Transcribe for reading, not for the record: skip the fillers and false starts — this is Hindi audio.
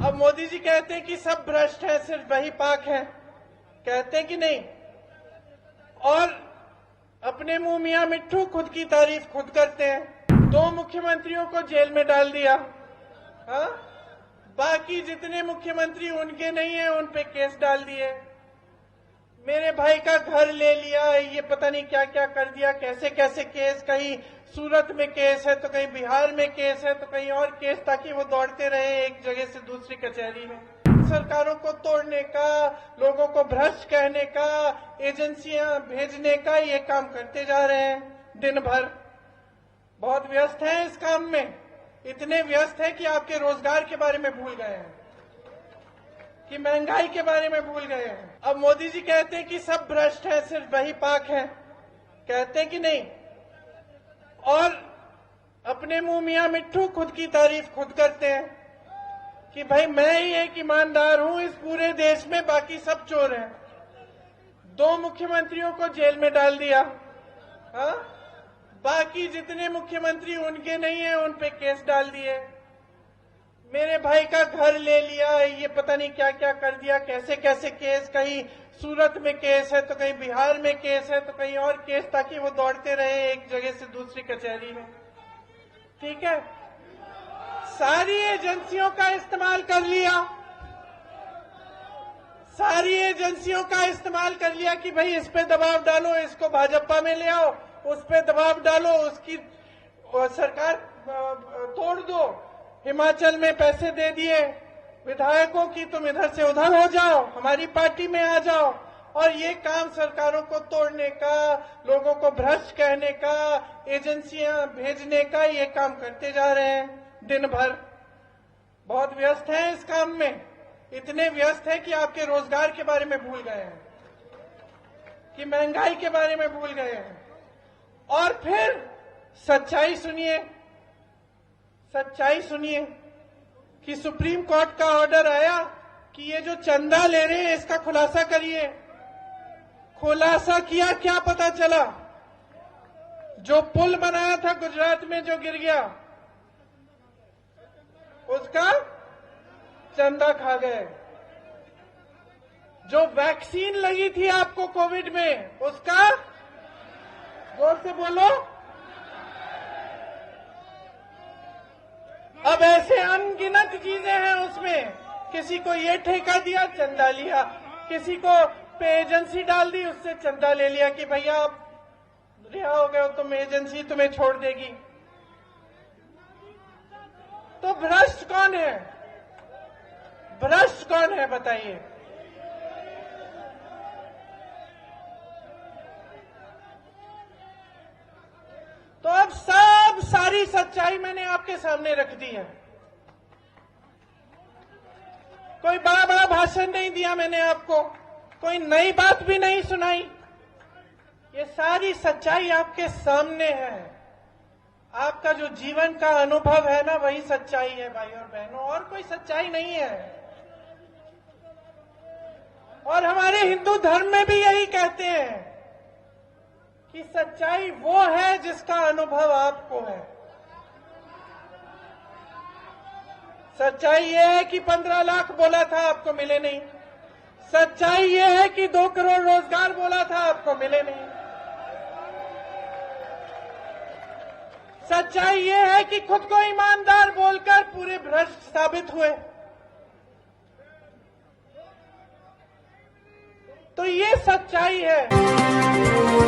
अब मोदी जी कहते हैं कि सब भ्रष्ट हैं, सिर्फ वही पाक हैं, कहते हैं कि नहीं? और अपने मुंह मियां मिट्ठू खुद की तारीफ खुद करते हैं। 2 मुख्यमंत्रियों को जेल में डाल दिया, हाँ? बाकी जितने मुख्यमंत्री उनके नहीं है उन पे केस डाल दिए। मेरे भाई का घर ले लिया, ये पता नहीं क्या क्या कर दिया, कैसे कैसे केस, कहीं सूरत में केस है तो कहीं बिहार में केस है तो कहीं और केस, ताकि वो दौड़ते रहे एक जगह से दूसरी कचहरी में। सरकारों को तोड़ने का, लोगों को भ्रष्ट कहने का, एजेंसियां भेजने का, ये काम करते जा रहे हैं दिन भर। बहुत व्यस्त हैं इस काम में, इतने व्यस्त हैं कि आपके रोजगार के बारे में भूल गए हैं, कि महंगाई के बारे में भूल गए हैं। अब मोदी जी कहते हैं कि सब भ्रष्ट हैं, सिर्फ वही पाक हैं, कहते हैं कि नहीं? और अपने मुंह मियां मिट्ठू खुद की तारीफ खुद करते हैं कि भाई मैं ही एक ईमानदार हूं इस पूरे देश में, बाकी सब चोर हैं। 2 मुख्यमंत्रियों को जेल में डाल दिया, हाँ? बाकी जितने मुख्यमंत्री उनके नहीं है उन पे केस डाल दिए। मेरे भाई का घर ले लिया, ये पता नहीं क्या क्या कर दिया, कैसे कैसे केस, कहीं सूरत में केस है तो कहीं बिहार में केस है तो कहीं और केस, ताकि वो दौड़ते रहे एक जगह से दूसरी कचहरी में। ठीक है, सारी एजेंसियों का इस्तेमाल कर लिया, सारी एजेंसियों का इस्तेमाल कर लिया कि भाई इस पे दबाव डालो, इसको भाजपा में ले आओ, उस पे दबाव डालो, उसकी सरकार तोड़ दो। हिमाचल में पैसे दे दिए विधायकों की, तुम इधर से उधर हो जाओ, हमारी पार्टी में आ जाओ। और ये काम सरकारों को तोड़ने का, लोगों को भ्रष्ट कहने का, एजेंसियां भेजने का, ये काम करते जा रहे हैं दिन भर। बहुत व्यस्त हैं इस काम में, इतने व्यस्त हैं कि आपके रोजगार के बारे में भूल गए हैं, कि महंगाई के बारे में भूल गए हैं। और फिर सच्चाई सुनिए, सच्चाई सुनिए कि सुप्रीम कोर्ट का ऑर्डर आया कि ये जो चंदा ले रहे हैं इसका खुलासा करिए। खुलासा किया, क्या पता चला? जो पुल बनाया था गुजरात में जो गिर गया, उसका चंदा खा गए। जो वैक्सीन लगी थी आपको कोविड में, उसका, जोर से बोलो, अब ऐसे अनगिनत चीजें हैं उसमें। किसी को ये ठेका दिया, चंदा लिया, किसी को पे एजेंसी डाल दी, उससे चंदा ले लिया कि भैया आप रिहा हो गए हो, तुम एजेंसी तुम्हें छोड़ देगी। तो भ्रष्ट कौन है? भ्रष्ट कौन है बताइए? तो अब सारी सच्चाई मैंने आपके सामने रख दी है। कोई बड़ा बड़ा भाषण नहीं दिया मैंने आपको, कोई नई बात भी नहीं सुनाई। ये सारी सच्चाई आपके सामने है। आपका जो जीवन का अनुभव है ना, वही सच्चाई है भाई और बहनों, और कोई सच्चाई नहीं है। और हमारे हिंदू धर्म में भी यही कहते हैं कि सच्चाई वो है जिसका अनुभव आपको है। सच्चाई ये है कि 15 लाख बोला था, आपको मिले नहीं। सच्चाई ये है कि 2 करोड़ रोजगार बोला था, आपको मिले नहीं। सच्चाई ये है कि खुद को ईमानदार बोलकर पूरे भ्रष्ट साबित हुए। तो ये सच्चाई है।